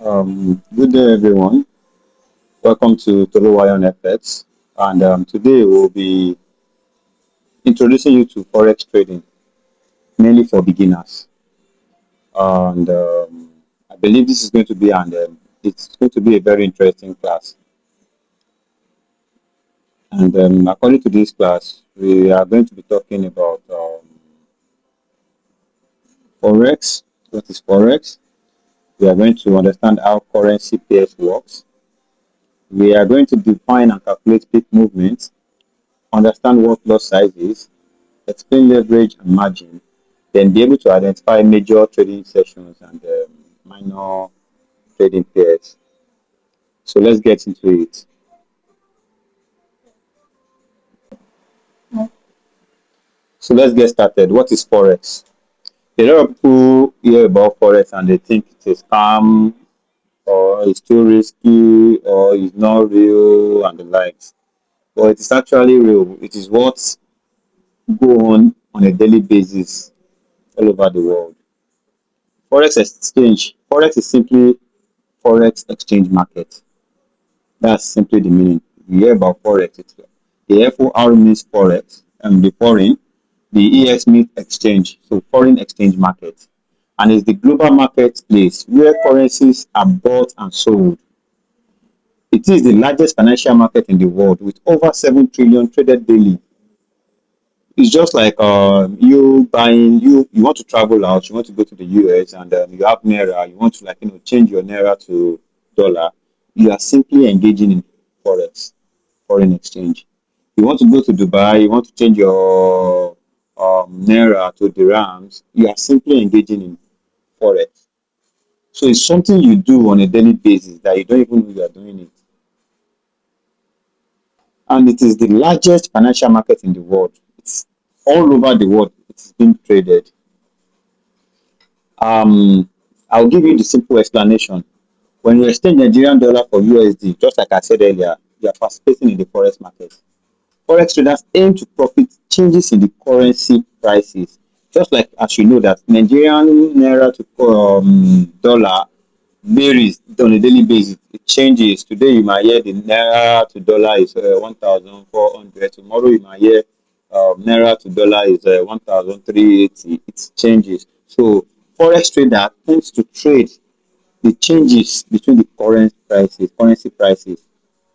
Good day, everyone. Welcome to Toluwayo FX. And today we'll be introducing you to Forex trading, mainly for beginners. And I believe this is going to be it's going to be a very interesting class. And according to this class, we are going to be talking about Forex. What is Forex? We are going to understand how currency pairs works. We are going to define and calculate peak movements, understand what loss size is, explain leverage and margin, then be able to identify major trading sessions and minor trading pairs. So let's get into it. So let's get started. What is Forex? A lot of people hear about Forex and they think it's a scam or it's too risky or it's not real and the likes. But it is actually real. It is what go on a daily basis all over the world. Forex is simply forex exchange market. That's simply the meaning. You hear about forex. The FOR means forex, and the foreign. The EX means exchange, so foreign exchange market, and it's the global marketplace where currencies are bought and sold. It is the largest financial market in the world with over 7 trillion traded daily. It's just like you buying you want to travel out, you want to go to the US, and you have naira, you want to change your naira to dollar. You are simply engaging in forex, foreign exchange. You want to go to Dubai, you want to change your naira to dirhams. You are simply engaging in forex. So it's something you do on a daily basis that you don't even know you are doing it, and it is the largest financial market in the world. It's all over the world. It's being traded. Um, I'll give you the simple explanation. When you exchange Nigerian dollar for USD, just like I said earlier, you are participating in the forex market. Forex traders aim to profit changes in the currency prices. Just like as you know that Nigerian naira to dollar varies on a daily basis. It changes. Today you might hear the naira to dollar is 1,400. Tomorrow you might hear naira to dollar is 1,380. It changes. So forex trader tends to trade the changes between the currency prices.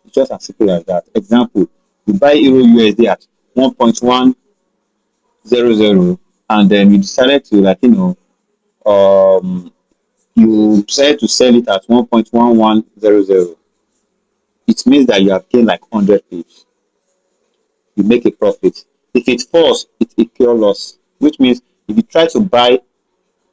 It's just as simple as that. Example, you buy EURUSD at 1.100 and then you decided to you decided to sell it at 1.1100. It means that you have gained like 100 pips. You make a profit. If it falls, it equals loss, which means if you try to buy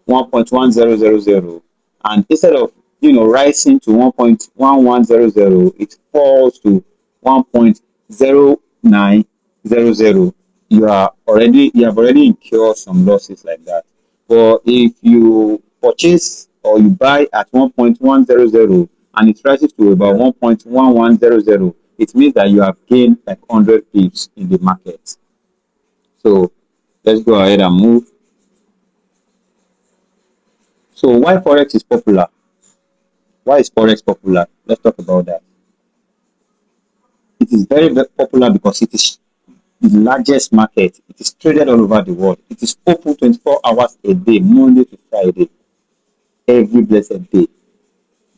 1.1000 and instead of rising to 1.1100, it falls to 1.0900. You have already incurred some losses like that. But if you purchase or you buy at 1.100 and it rises to about 1.1100, it means that you have gained like 100 pips in the market. So let's go ahead and move. So why Forex is popular? Why is Forex popular? Let's talk about that. It is very popular because it is the largest market. It is traded all over the world. It is open 24 hours a day, Monday to Friday, every blessed day.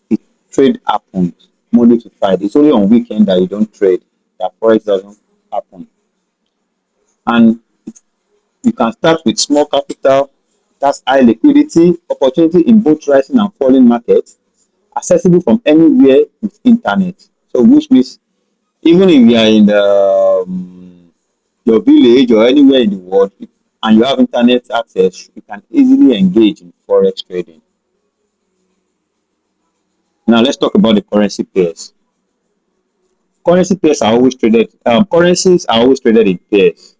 The trade happens Monday to Friday. It's only on weekend that you don't trade, that Forex doesn't happen. And you can start with small capital, that's high liquidity, opportunity in both rising and falling markets, accessible from anywhere with internet. So which means even if you are in your village or anywhere in the world and you have internet access, you can easily engage in forex trading. Now let's talk about the currency pairs. Currencies are always traded in pairs.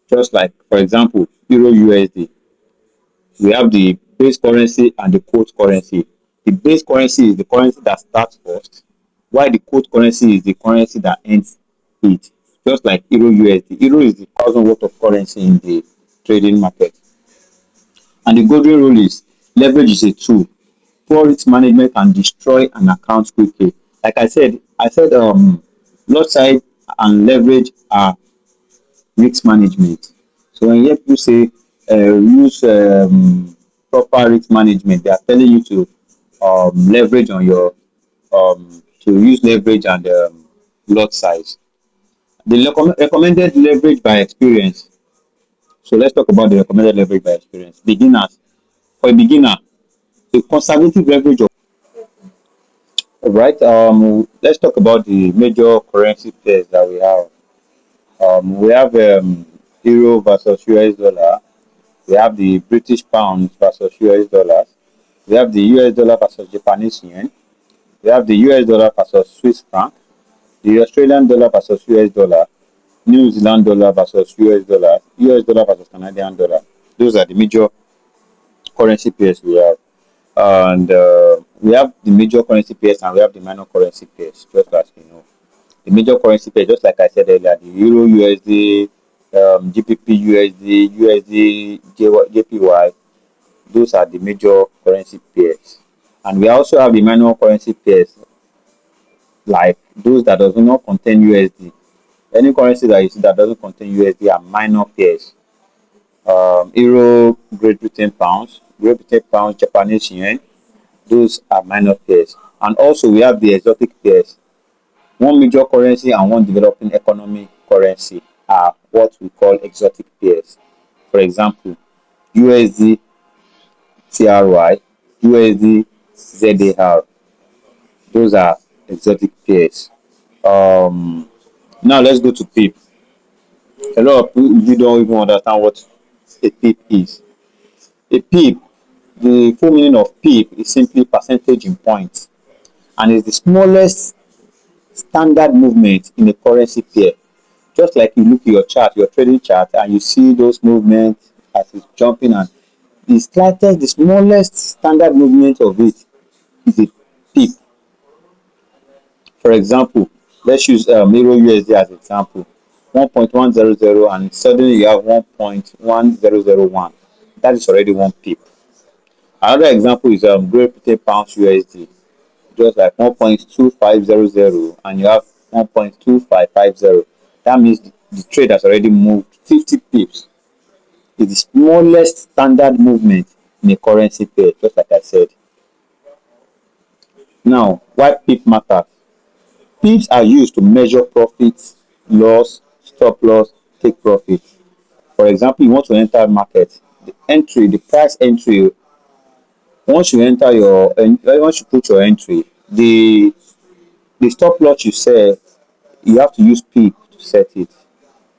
Just like for example, Euro USD. We have the base currency and the quote currency. The base currency is the currency that starts first, while the quote currency is the currency that ends it. Just like Euro USD. Euro is the thousand worth of currency in the trading market. And the golden rule is leverage is a tool. Poor risk management can destroy an account quickly. Like I said lot size and leverage are risk management. So when you hear people say use proper risk management, they are telling you to leverage on your to use leverage and lot size. The recommended leverage by experience. So let's talk about the recommended leverage by experience. Beginners. For a beginner, a conservative leverage of right. Let's talk about the major currency pairs that we have. We have euro versus US dollar. We have the British pound versus US dollars. We have the US dollar versus Japanese yen. We have the US dollar versus Swiss franc. The Australian dollar versus US dollar. New Zealand dollar versus US dollar versus Canadian dollar. Those are the major currency pairs we have. And we have the major currency pairs and we have the minor currency pairs, just as you know. The major currency pairs, just like I said earlier, the Euro USD, GBP USD, USD, JPY, those are the major currency pairs. And we also have the minor currency pairs, like those that does not contain USD. Any currency that you see that doesn't contain USD are minor pairs. Euro, Great Britain pounds, Japanese yen, those are minor pairs. And also we have the exotic pairs. One major currency and one developing economy currency are what we call exotic pairs. For example, USD TRY, USD ZAR. Those are exotic pairs. Um, Now let's go to PIP. A lot of you don't even understand what a PIP is. A PIP, the full meaning of PIP is simply percentage in points and is the smallest standard movement in a currency pair. Just like you look at your chart, your trading chart, and you see those movements as it's jumping, and the smallest standard movement of it is a PIP. For example, let's use Euro USD as example. 1.100 and suddenly you have 1.1001. That is already one PIP. Another example is Great Britain Pounds USD, just like 1.2500 and you have 1.2550. That means the trade has already moved 50 pips. It's the smallest standard movement in a currency pair, just like I said. Now, why PIP matters? Pips are used to measure profits, loss, stop loss, take profit. For example, you want to enter market, the price entry, once you put your entry, the stop loss you set, you have to use pip to set it,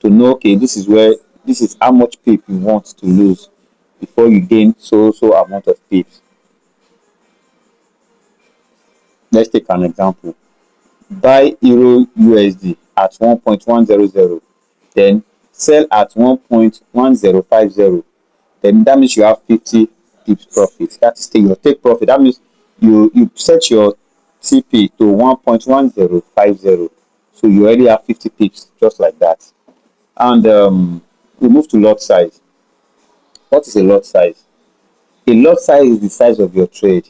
to know, okay, this is how much pip you want to lose before you gain so amount of pips. Let's take an example. Buy Euro USD at 1.100, then sell at 1.1050. Then that means you have 50 pips profit. That is your take profit. That means you set your TP to 1.1050. So you already have 50 pips just like that. And we move to lot size. What is a lot size? A lot size is the size of your trade.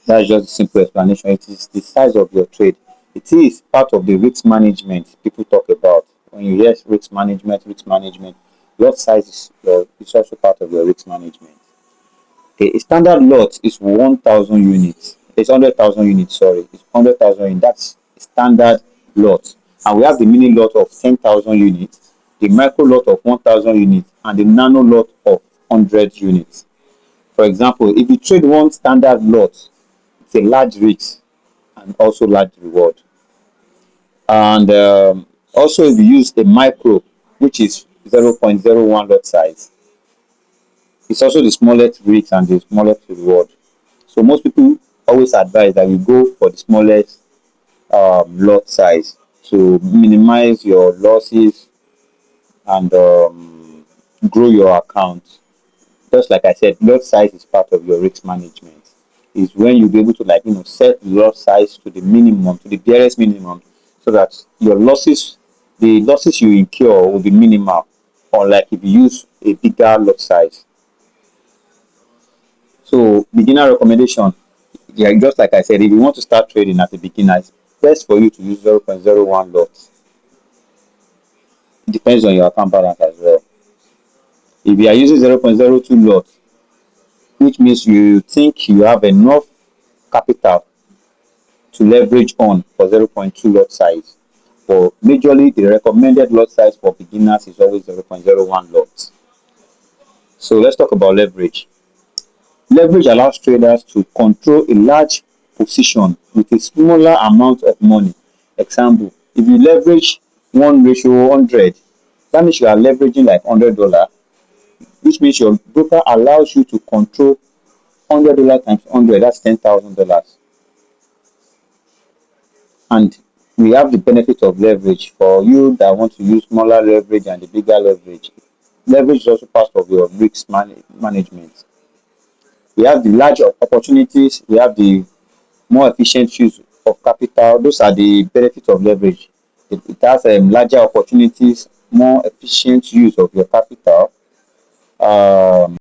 That's just a simple explanation. It is the size of your trade. It is part of the risk management people talk about. When you hear risk management, lot size is also part of your risk management. Okay, a standard lot is 1,000 units. It's 100,000 units, sorry. It's 100,000 units. That's a standard lot. And we have the mini lot of 10,000 units, the micro lot of 1,000 units, and the nano lot of 100 units. For example, if you trade one standard lot, it's a large risk and also large reward. And also, if you use a micro, which is 0.01 lot size, it's also the smallest risk and the smallest reward. So most people always advise that you go for the smallest lot size to minimize your losses and grow your account. Just like I said, lot size is part of your risk management. Is when you'll be able to set the lot size to the minimum, to the barest minimum, so that the losses you incur will be minimal. Unlike if you use a bigger lot size. So beginner recommendation, yeah, just like I said, if you want to start trading as a beginner, it's best for you to use 0.01 lots. It depends on your account balance as well. If you are using 0.02 lots, which means you think you have enough capital to leverage on for 0.2 lot size. But majorly the recommended lot size for beginners is always 0.01 lots. So let's talk about leverage. Leverage allows traders to control a large position with a smaller amount of money. Example, if you leverage 1:100, that means you are leveraging like $100, which means your broker allows you to control $100 times 100, that's $10,000. And we have the benefit of leverage for you that want to use smaller leverage and the bigger leverage. Leverage is also part of your risk management. We have the large opportunities, we have the more efficient use of capital. Those are the benefits of leverage. It has larger opportunities, more efficient use of your capital, um,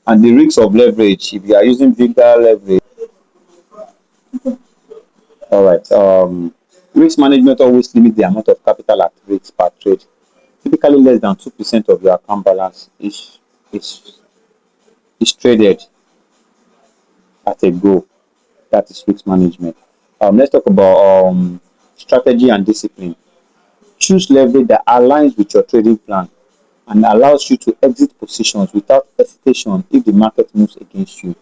and the risks of leverage. If you are using bigger leverage, all right. Risk management always limit the amount of capital at risk per trade. Typically, less than 2% of your account balance is is traded at a go. That is risk management. Let's talk about strategy and discipline. Choose leverage that aligns with your trading plan and allows you to exit positions without hesitation if the market moves against you.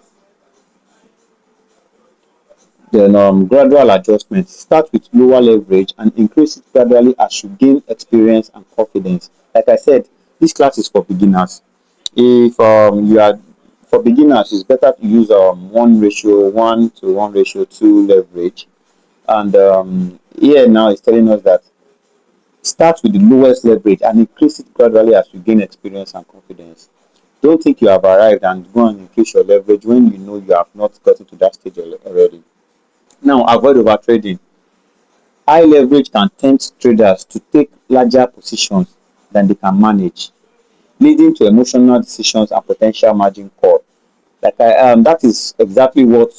Then gradual adjustment. Start with lower leverage and increase it gradually as you gain experience and confidence. Like I said, this class is for beginners. If you are for beginners, it's better to use 1:1 to 1:2 leverage. And here now is telling us that start with the lowest leverage and increase it gradually as you gain experience and confidence. Don't think you have arrived and go and increase your leverage when you know you have not gotten to that stage already. Now, avoid over trading. High leverage can tempt traders to take larger positions than they can manage, leading to emotional decisions and potential margin call. That is exactly what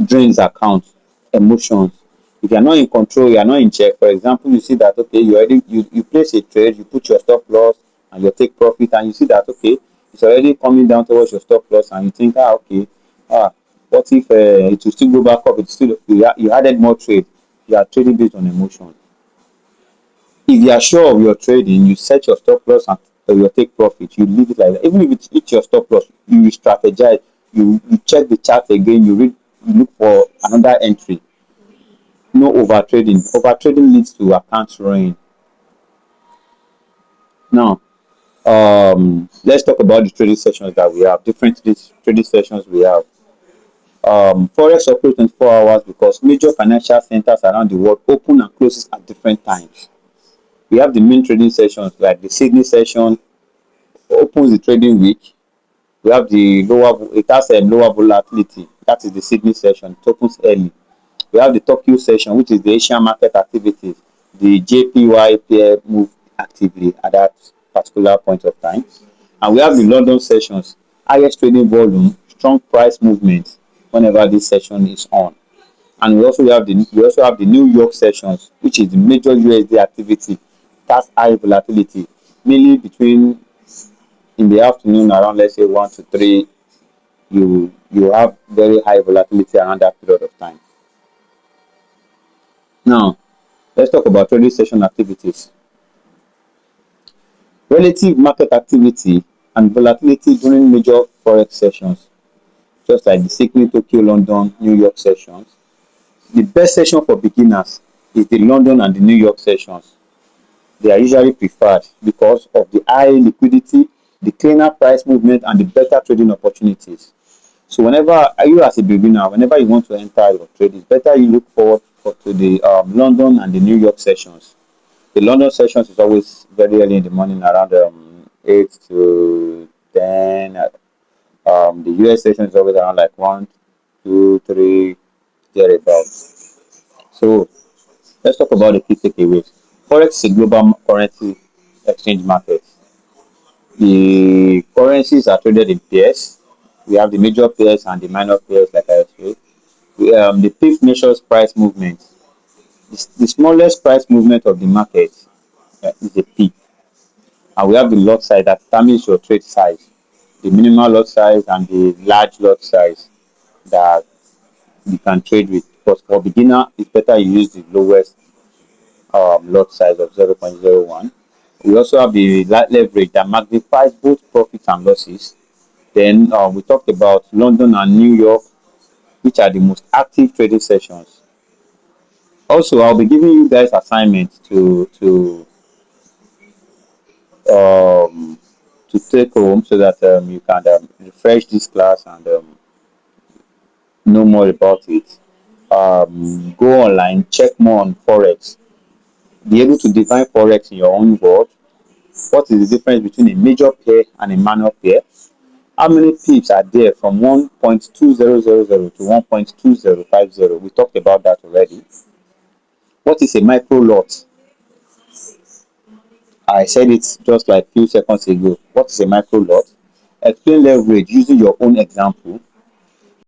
drains account, emotions. If you are not in control, you are not in check. For example, you see that okay, you place a trade, you put your stop loss and you take profit, and you see that okay, it's already coming down towards your stop loss, and you think okay, ah, what if it will still go back up? It's still you added more trade. You are trading based on emotion. If you are sure of your trading, you set your stop loss and you take profit. You leave it like that. Even if it hits your stop loss, you strategize. You check the chart again. You look for another entry. No over trading. Over trading leads to account ruin. Now, let's talk about the trading sessions that we have. Different trading sessions we have. Forex operates 24 hours because major financial centers around the world open and closes at different times. We have the main trading sessions like the Sydney session opens the trading week. We have the it has a lower volatility. That is the Sydney session. It opens early. We have the Tokyo session, which is the Asian market activities. The JPY pair move actively at that particular point of time. And we have the London sessions, highest trading volume, strong price movement whenever this session is on. And we also have the New York sessions, which is the major USD activity. That's high volatility, mainly between in the afternoon around let's say 1 to 3. You have very high volatility around that period of time. Now, let's talk about trading session activities. Relative market activity and volatility during major forex sessions, just like the Sydney, Tokyo, London, New York sessions. The best session for beginners is the London and the New York sessions. They are usually preferred because of the high liquidity, the cleaner price movement, and the better trading opportunities. So whenever you as a beginner, whenever you want to enter your trade, it's better you look forward to the London and the New York sessions. The London sessions is always very early in the morning, around 8 to 10. The US session is always around like 1, 2, 3, thereabouts. So let's talk about the key takeaways. Forex is a global currency exchange market. The currencies are traded in pairs. We have the major pairs and the minor pairs, like I said. The pip measures price movement. The smallest price movement of the market is a pip, and we have the lot size that determines your trade size, the minimal lot size and the large lot size that you can trade with. But for beginner, it's better you use the lowest lot size of 0.01. We also have the leverage that magnifies both profits and losses. Then we talked about London and New York, which are the most active trading sessions. Also, I'll be giving you guys assignments um, to take home so that you can refresh this class and know more about it. Go online, check more on Forex. Be able to define Forex in your own word. What is the difference between a major pair and a minor pair? How many pips are there from 1.2000 to 1.2050? We talked about that already. What is a micro lot? I said it just like few seconds ago. What is a micro lot? Explain leverage using your own example.